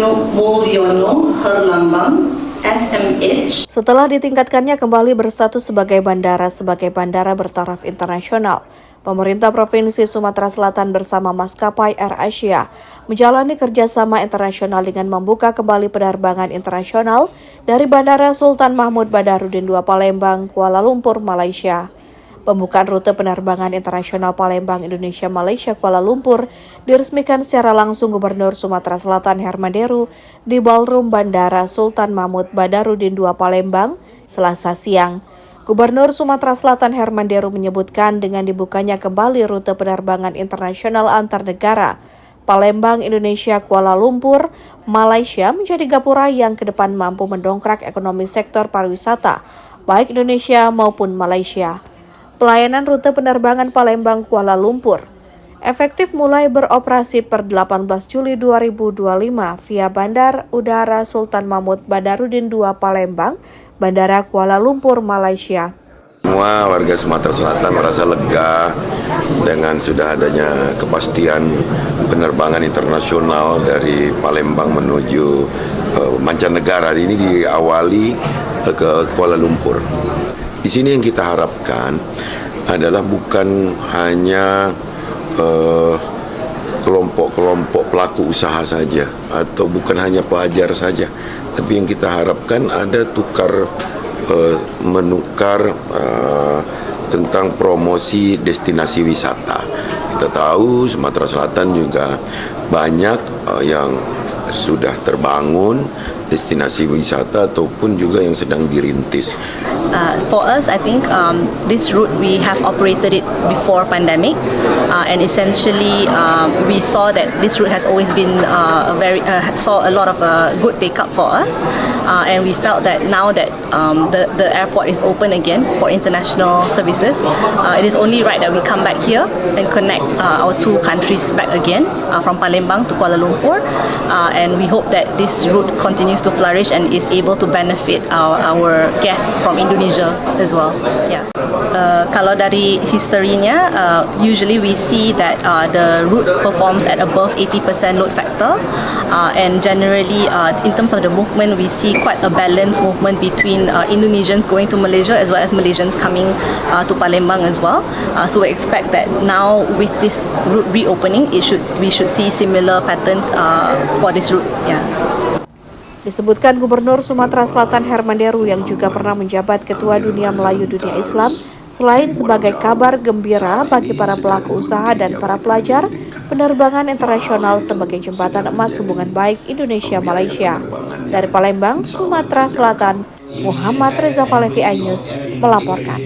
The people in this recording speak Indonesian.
Marino Mulyono Herlambang, SMH. Setelah ditingkatkannya kembali berstatus sebagai bandara bertaraf internasional, pemerintah Provinsi Sumatera Selatan bersama maskapai AirAsia menjalani kerjasama internasional dengan membuka kembali penerbangan internasional dari Bandara Sultan Mahmud Badarudin II Palembang, Kuala Lumpur, Malaysia. Pembukaan rute penerbangan internasional Palembang, Indonesia, Malaysia, Kuala Lumpur diresmikan secara langsung Gubernur Sumatera Selatan Herman Deru di Ballroom Bandara Sultan Mahmud Badarudin II Palembang, Selasa siang. Gubernur Sumatera Selatan Herman Deru menyebutkan dengan dibukanya kembali rute penerbangan internasional antar negara, Palembang, Indonesia, Kuala Lumpur, Malaysia menjadi gapura yang ke depan mampu mendongkrak ekonomi sektor pariwisata, baik Indonesia maupun Malaysia. Pelayanan rute penerbangan Palembang Kuala Lumpur efektif mulai beroperasi per 18 Juli 2025 via Bandar Udara Sultan Mahmud Badarudin II Palembang, Bandara Kuala Lumpur, Malaysia. Semua warga Sumatera Selatan merasa lega dengan sudah adanya kepastian penerbangan internasional dari Palembang menuju mancanegara. Ini diawali ke Kuala Lumpur. Di sini yang kita harapkan adalah bukan hanya kelompok-kelompok pelaku usaha saja atau bukan hanya pelajar saja, tapi yang kita harapkan ada menukar tentang promosi destinasi wisata. Kita tahu Sumatera Selatan juga banyak yang sudah terbangun destinasi wisata ataupun juga yang sedang dirintis. For us, I think this route we have operated it before pandemic, and essentially we saw that this route has always been saw a lot of good take up for us, and we felt that now that the airport is open again for international services, it is only right that we come back here and connect our two countries back again from Palembang to Kuala Lumpur, and we hope that this route continues to flourish and is able to benefit our guests from Indonesia as well. Yeah. Kalau dari historinya, usually we see that the route performs at above 80% load factor, and generally in terms of the movement, we see quite a balanced movement between Indonesians going to Malaysia as well as Malaysians coming to Palembang as well. So we expect that now with this route reopening, we should see similar patterns for this route. Yeah. Disebutkan Gubernur Sumatera Selatan Herman Deru yang juga pernah menjabat Ketua Dunia Melayu Dunia Islam, selain sebagai kabar gembira bagi para pelaku usaha dan para pelajar, penerbangan internasional sebagai jembatan emas hubungan baik Indonesia-Malaysia. Dari Palembang, Sumatera Selatan, Muhammad Reza Falevi iNews melaporkan.